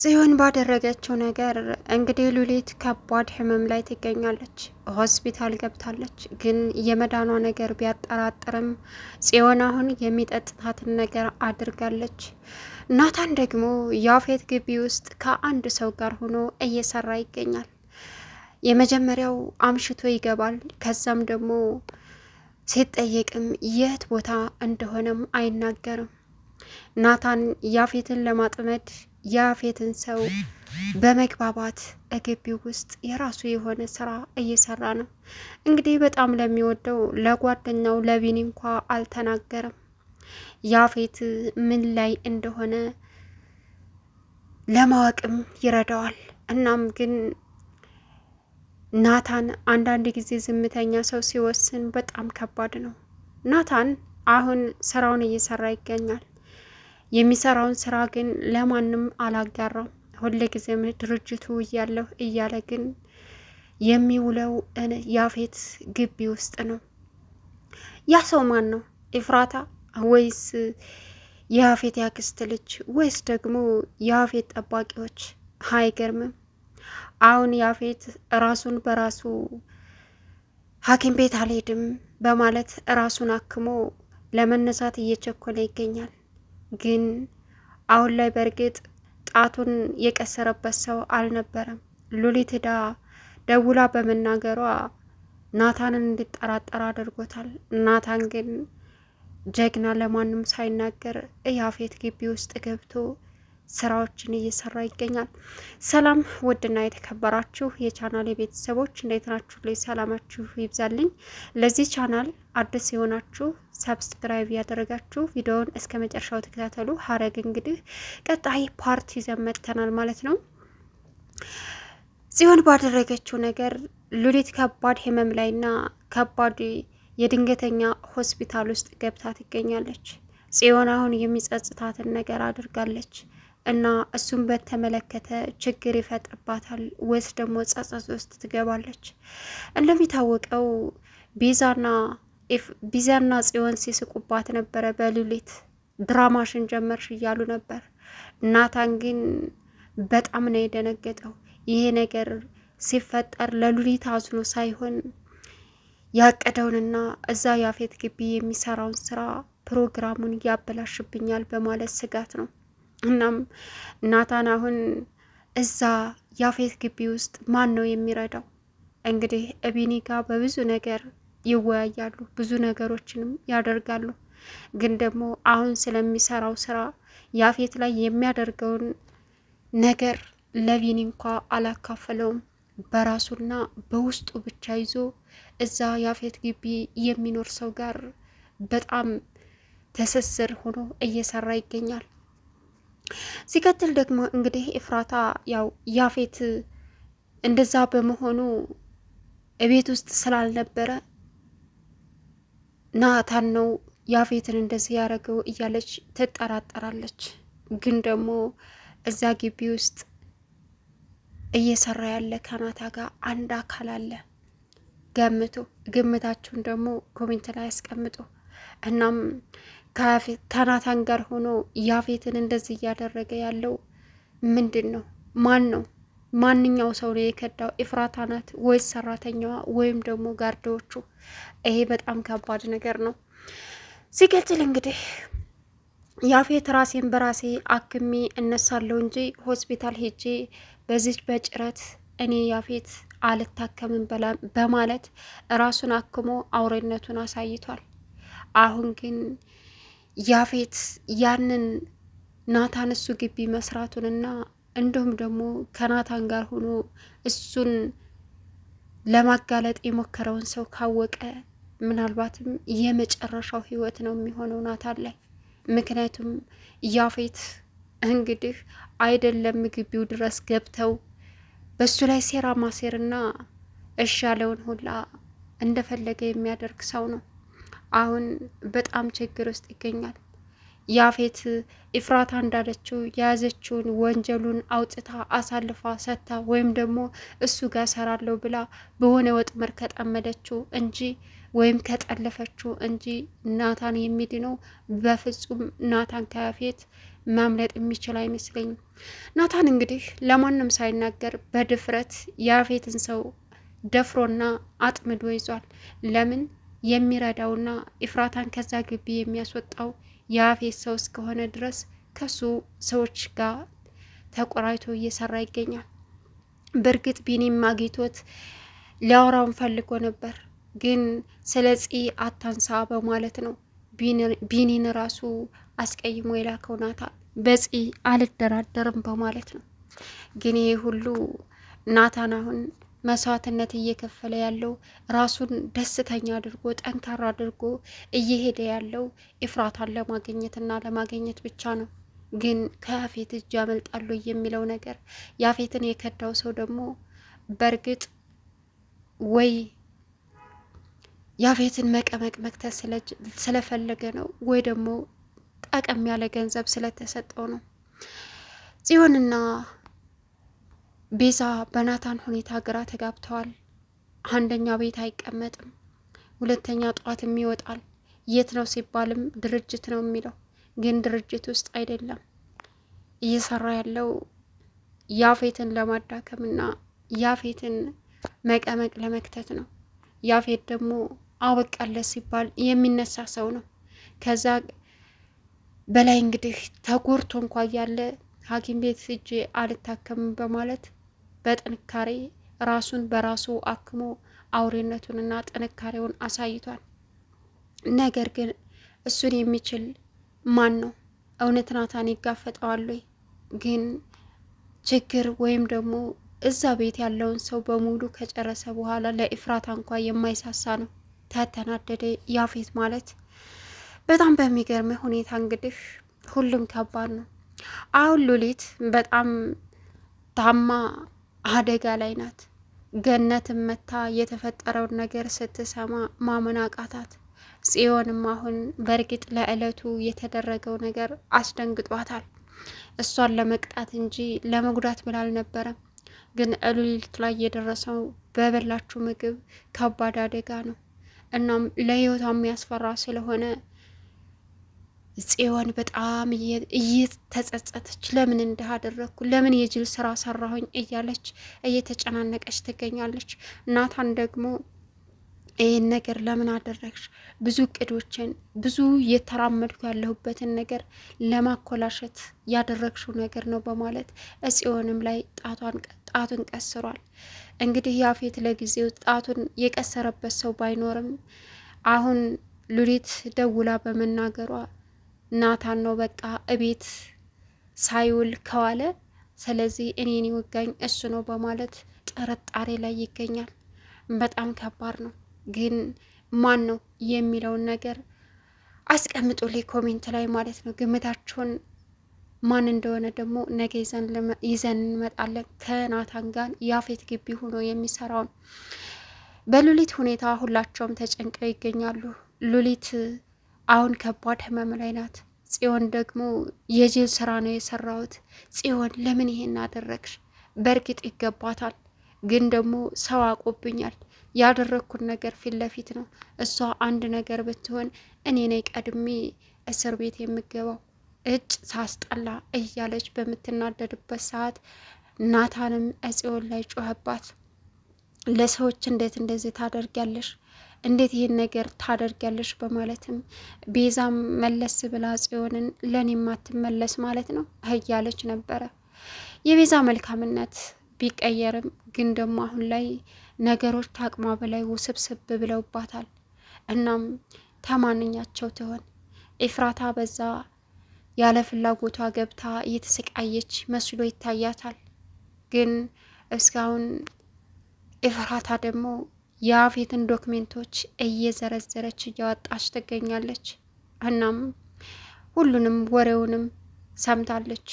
ጽዮን ባደረገችው ነገር እንግዲህ ሉሊት ከባድ ህመም ላይ ትገኛለች። ሆስፒታል ገብታለች። ግን የመዳኗ ነገር ቢያጠራጥርም ጽዮን አሁን የሚጠጥታትን ነገር አድርጋለች። ናታን ደግሞ ያፌት ግቢ ውስጥ ከአንድ ሰው ጋር ሆኖ እየሰራ ይገኛል። የመጀመሪያው አምሽቶ ይገባል። ከዛም ደግሞ ሲጠየቅም የት ቦታ እንደሆነም አይናገርም። ናታን ያፌትን ለማጥመድ ያፌትን ሰው በመግባባት ግቢው ውስጥ የራሱ የሆነ ስራ እየሰራ ነው። እንግዲህ በጣም ለሚወደው ለጓደኛው ለቢኒ እንኳ አልተናገረም። ያፌት ምን ላይ እንደሆነ ለማወቅም ይረዳዋል። እናም ግን ናታን አንዳንድ ጊዜ ዝምተኛ ሰው ሲወስን በጣም ከባድ ነው። ናታን አሁን ስራውን እየሰራ ይገኛል። የሚሰራውን ስራ ግን ለማንም አላጋራም። ሁልጊዜም ድርጅቱ እያለሁ እያለ ግን የሚውለው ያፌት ግቢ ውስጥ ነው። ያ ሰው ማን ነው? ኤፍራታ ወይስ የያፌት ያክስት ልጅ ወይስ ደግሞ የያፌት ጠባቂዎች? አይገርምም። አሁን ያፌት ራሱን በራሱ ሐኪም ቤት አልሄድም በማለት ራሱን አክሞ ለመነሳት እየቸኮለ ይገኛል። ግን አሁን ላይ በእርግጥ ጣቱን የቀሰረበት ሰው አልነበረም። ሉሊት ዳ ደውላ በመናገሯ ናታንን እንዲጠራጠር አድርጎታል። ናታን ግን ጀግና ለማንም ሳይናገር ያፌት ግቢ ውስጥ ገብቶ ስራዎችን እየሰራ ይገኛል። ሰላም ውድና የተከበራችሁ የቻናል ቤተሰቦች እንዴት ናችሁ? ላይ ሰላማችሁ ይብዛልኝ። ለዚህ ቻናል አዲስ የሆናችሁ ሰብስክራይብ ያደረጋችሁ ቪዲዮውን እስከ መጨረሻው ተከታተሉ። ሀረግ እንግዲህ ቀጣይ ፓርት ይዘን መጥተናል ማለት ነው። ጽዮን ባደረገችው ነገር ሉሊት ከባድ ህመም ላይና ከባድ የድንገተኛ ሆስፒታል ውስጥ ገብታ ትገኛለች። ጽዮን አሁን የሚጸጽታትን ነገር አድርጋለች እና እሱን በተመለከተ ችግር ይፈጥርባታል ወይስ ደግሞ ጸጸት ውስጥ ትገባለች። እንደሚታወቀው ቢዛና ጽዮን ሲስቁባት ነበረ። በሉሊት ድራማሽን ጀመርሽ እያሉ ነበር። ናታን ግን በጣም ነው የደነገጠው። ይሄ ነገር ሲፈጠር ለሉሊት አዝኖ ሳይሆን ያቀደውንና እዛ ያፌት ግቢ የሚሰራውን ስራ ፕሮግራሙን ያበላሽብኛል በማለት ስጋት ነው። እናም ናታን አሁን እዛ ያፌት ግቢ ውስጥ ማን ነው የሚረዳው? እንግዲህ እቢኒ ጋር በብዙ ነገር ይወያያሉ፣ ብዙ ነገሮችንም ያደርጋሉ። ግን ደግሞ አሁን ስለሚሰራው ስራ ያፌት ላይ የሚያደርገውን ነገር ለቢኒ እንኳ አላካፈለውም። በራሱና በውስጡ ብቻ ይዞ እዛ ያፌት ግቢ የሚኖር ሰው ጋር በጣም ትስስር ሆኖ እየሰራ ይገኛል። ሲቀጥል ደግሞ እንግዲህ ኤፍራታ ያው ያፌት እንደዛ በመሆኑ እቤት ውስጥ ስላልነበረ ናታን ነው ያፌትን እንደዚህ ያደረገው እያለች ትጠራጠራለች። ግን ደግሞ እዛ ግቢ ውስጥ እየሰራ ያለ ከናታ ጋር አንድ አካል አለ። ግምታችሁን ደግሞ ኮሜንት ላይ ያስቀምጡ። እናም ከናታን ጋር ሆኖ ያፌትን እንደዚህ እያደረገ ያለው ምንድን ነው? ማን ነው? ማንኛው ሰው ነው የከዳው? ኤፍራታ ናት ወይስ ሰራተኛዋ ወይም ደግሞ ጋርዶዎቹ? ይሄ በጣም ከባድ ነገር ነው። ሲቀጥል እንግዲህ ያፌት ራሴን በራሴ አክሜ እነሳለሁ እንጂ ሆስፒታል ሄጄ በዚች በጭረት እኔ ያፌት አልታከምም በማለት ራሱን አክሞ አውሬነቱን አሳይቷል። አሁን ግን ያፌት ያንን ናታን እሱ ግቢ መስራቱንና እንዲሁም ደግሞ ከናታን ጋር ሆኖ እሱን ለማጋለጥ የሞከረውን ሰው ካወቀ ምናልባትም የመጨረሻው ህይወት ነው የሚሆነው ናታን ላይ። ምክንያቱም ያፌት እንግዲህ አይደለም ግቢው ድረስ ገብተው በሱ ላይ ሴራ ማሴርና እሺ ያለውን ሁላ እንደፈለገ የሚያደርግ ሰው ነው። አሁን በጣም ችግር ውስጥ ይገኛል። ያፌት ኤፍራታ እንዳለችው የያዘችውን ወንጀሉን አውጥታ አሳልፋ ሰጥታ ወይም ደግሞ እሱ ጋር ሰራለሁ ብላ በሆነ ወጥመድ ከጠመደችው እንጂ ወይም ከጠለፈችው እንጂ ናታን የሚድነው በፍጹም ናታን ከያፌት ማምለጥ የሚችል አይመስለኝም። ናታን እንግዲህ ለማንም ሳይናገር በድፍረት ያፌትን ሰው ደፍሮና አጥምዶ ይዟል። ለምን የሚረዳውና ኢፍራታን ከዛ ግቢ የሚያስወጣው ያፌት ሰው እስከሆነ ድረስ ከሱ ሰዎች ጋር ተቆራይቶ እየሰራ ይገኛል። በእርግጥ ቢኒም አግኝቶት ሊያወራውን ፈልጎ ነበር፣ ግን ስለ ፂ አታንሳ በማለት ነው ቢኒን ራሱ አስቀይሞ የላከው ናታን በፂ አልደራደርም በማለት ነው። ግን ይህ ሁሉ ናታን አሁን መስዋዕትነት እየከፈለ ያለው ራሱን ደስተኛ አድርጎ ጠንካራ አድርጎ እየሄደ ያለው ኢፍራታን ለማግኘትና ለማግኘት ብቻ ነው። ግን ከያፌት እጅ ያመልጣሉ የሚለው ነገር ያፌትን የከዳው ሰው ደግሞ በእርግጥ ወይ ያፌትን መቀመቅ መክተት ስለፈለገ ነው፣ ወይ ደግሞ ጠቀም ያለ ገንዘብ ስለተሰጠው ነው። ጽዮንና ቤዛ በናታን ሁኔታ ግራ ተጋብተዋል። አንደኛ ቤት አይቀመጥም፣ ሁለተኛ ጠዋትም ይወጣል። የት ነው ሲባልም ድርጅት ነው የሚለው፣ ግን ድርጅት ውስጥ አይደለም እየሰራ ያለው ያፌትን ለማዳከምና ያፌትን መቀመቅ ለመክተት ነው። ያፌት ደግሞ አበቃለት ሲባል የሚነሳ ሰው ነው። ከዛ በላይ እንግዲህ ተጎርቶ እንኳ እያለ ሐኪም ቤት ሂጄ አልታከምም በማለት በጥንካሬ ራሱን በራሱ አክሞ አውሬነቱንና ጥንካሬውን አሳይቷል። ነገር ግን እሱን የሚችል ማን ነው? እውነት ናታን ይጋፈጠዋል ወይ? ግን ችግር ወይም ደግሞ እዛ ቤት ያለውን ሰው በሙሉ ከጨረሰ በኋላ ለኢፍራታ እንኳ የማይሳሳ ነው። ተተናደደ ያፌት ማለት በጣም በሚገርም ሁኔታ እንግዲህ ሁሉም ከባድ ነው። አሁን ሉሊት በጣም ታማ አደጋ ላይ ናት። ገነትም መታ የተፈጠረውን ነገር ስትሰማ ማመን አቃታት። ጽዮንም አሁን በእርግጥ ለዕለቱ የተደረገው ነገር አስደንግጧታል። እሷን ለመቅጣት እንጂ ለመጉዳት ብላ አልነበረም። ግን ሉሊት ላይ የደረሰው በበላችሁ ምግብ ከባድ አደጋ ነው። እናም ለህይወቷ የሚያስፈራ ስለሆነ ጽዮን በጣም እየተጸጸተች ለምን እንዲህ አደረግኩ፣ ለምን የጅል ስራ ሰራሁኝ እያለች እየተጨናነቀች ትገኛለች። ናታን ደግሞ ይህን ነገር ለምን አደረግሽ? ብዙ እቅዶችን ብዙ እየተራመድኩ ያለሁበትን ነገር ለማኮላሸት ያደረግሽው ነገር ነው በማለት ጽዮንም ላይ ጣቱን ቀስሯል። እንግዲህ ያፌት ለጊዜው ጣቱን የቀሰረበት ሰው ባይኖርም አሁን ሉሊት ደውላ በመናገሯ ናታን ነው በቃ እቤት ሳይውል ከዋለ፣ ስለዚህ እኔን ይወጋኝ እሱ ነው በማለት ጥርጣሬ ላይ ይገኛል። በጣም ከባድ ነው። ግን ማን ነው የሚለውን ነገር አስቀምጡልኝ ኮሜንት ላይ ማለት ነው። ግምታችሁን ማን እንደሆነ ደግሞ ነገ ይዘን እንመጣለን። ከናታን ጋር ያፌት ግቢ ሆኖ የሚሰራውን በሉሊት ሁኔታ ሁላቸውም ተጨንቀው ይገኛሉ። ሉሊት አሁን ከባድ ህመም ላይ ናት። ጽዮን ደግሞ የጅል ስራ ነው የሰራሁት፣ ጽዮን ለምን ይሄን አደረግሽ? በእርግጥ ይገባታል፣ ግን ደግሞ ሰው አቆብኛል። ያደረግኩት ነገር ፊት ለፊት ነው። እሷ አንድ ነገር ብትሆን እኔ ነኝ ቀድሜ እስር ቤት የምገባው እጭ ሳስጠላ እያለች በምትናደድበት ሰዓት ናታንም ጽዮን ላይ ጮኸባት። ለሰዎች እንዴት እንደዚህ ታደርጊያለሽ? እንዴት ይህን ነገር ታደርጊያለሽ? በማለትም ቤዛም መለስ ብላ ጽዮንን ለኔ ማትመለስ ማለት ነው እያለች ነበረ። የቤዛ መልካምነት ቢቀየርም ግን ደግሞ አሁን ላይ ነገሮች ታቅማ በላይ ውስብስብ ብለውባታል። እናም ተማንኛቸው ትሆን? ኤፍራታ በዛ ያለ ፍላጎቷ ገብታ እየተሰቃየች መስሎ ይታያታል። ግን እስካሁን ኤፍራታ ደግሞ የያፌትን ዶክሜንቶች እየዘረዘረች እያወጣች ትገኛለች። እናም ሁሉንም ወሬውንም ሰምታለች።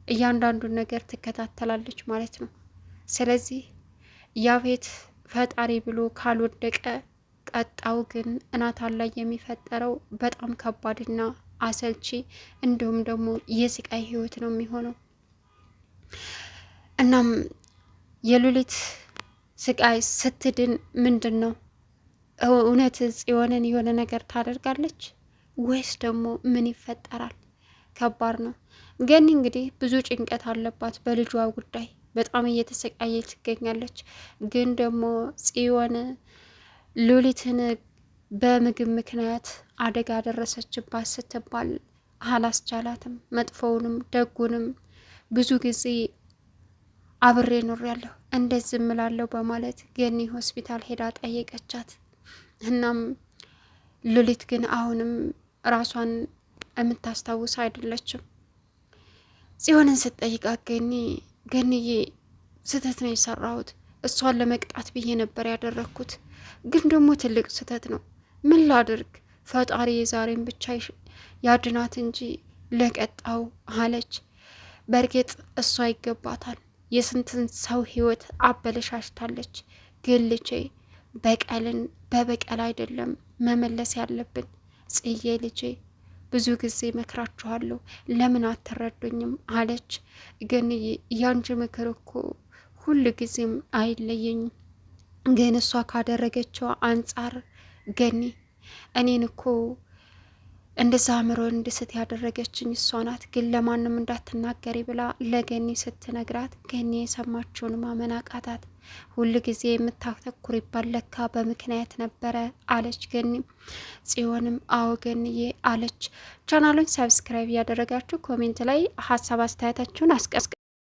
እያንዳንዱን ነገር ትከታተላለች ማለት ነው። ስለዚህ ያፌት ፈጣሪ ብሎ ካልወደቀ ቀጣው ግን ናታን ላይ የሚፈጠረው በጣም ከባድና አሰልቺ እንዲሁም ደግሞ የስቃይ ህይወት ነው የሚሆነው። እናም የሉሊት ስቃይ ስትድን ምንድን ነው እውነት ጽዮንን የሆነ ነገር ታደርጋለች ወይስ ደግሞ ምን ይፈጠራል? ከባድ ነው። ገኒ እንግዲህ ብዙ ጭንቀት አለባት በልጇ ጉዳይ፣ በጣም እየተሰቃየች ትገኛለች። ግን ደግሞ ጽዮን ሉሊትን በምግብ ምክንያት አደጋ ደረሰችባት ስትባል አላስቻላትም። መጥፎውንም ደጉንም ብዙ ጊዜ አብሬ ኖሬያለሁ እንደዚህ እምላለሁ በማለት ገኒ ሆስፒታል ሄዳ ጠየቀቻት። እናም ሉሊት ግን አሁንም ራሷን የምታስታውስ አይደለችም። ጽዮንን ስትጠይቃት ገኒዬ ስህተት ነው የሰራሁት፣ እሷን ለመቅጣት ብዬ ነበር ያደረግኩት፣ ግን ደግሞ ትልቅ ስህተት ነው። ምን ላድርግ? ፈጣሪ የዛሬን ብቻ ያድናት እንጂ ለቀጣው አለች። በእርግጥ እሷ ይገባታል፣ የስንትን ሰው ህይወት አበለሻሽታለች። ግን ልጄ በቀልን በበቀል አይደለም መመለስ ያለብን። ጽዬ ልጄ ብዙ ጊዜ መክራችኋለሁ፣ ለምን አትረዱኝም? አለች። ግን ያንቺ ምክር እኮ ሁል ጊዜም አይለየኝም። ግን እሷ ካደረገችው አንጻር ገኒ እኔን እኮ እንደዛ አእምሮ እንድስት ያደረገችኝ እሷ ናት። ግን ለማንም እንዳትናገሪ ብላ ለገኒ ስትነግራት ገኒ የሰማችውን ማመን አቃታት። ሁል ጊዜ የምታተኩሪባት ለካ በምክንያት ነበረ አለች ገኒ። ጽዮንም አዎ ገኒዬ አለች። ቻናሉን ሰብስክራይብ እያደረጋችሁ ኮሜንት ላይ ሀሳብ አስተያየታችሁን አስቀስቀ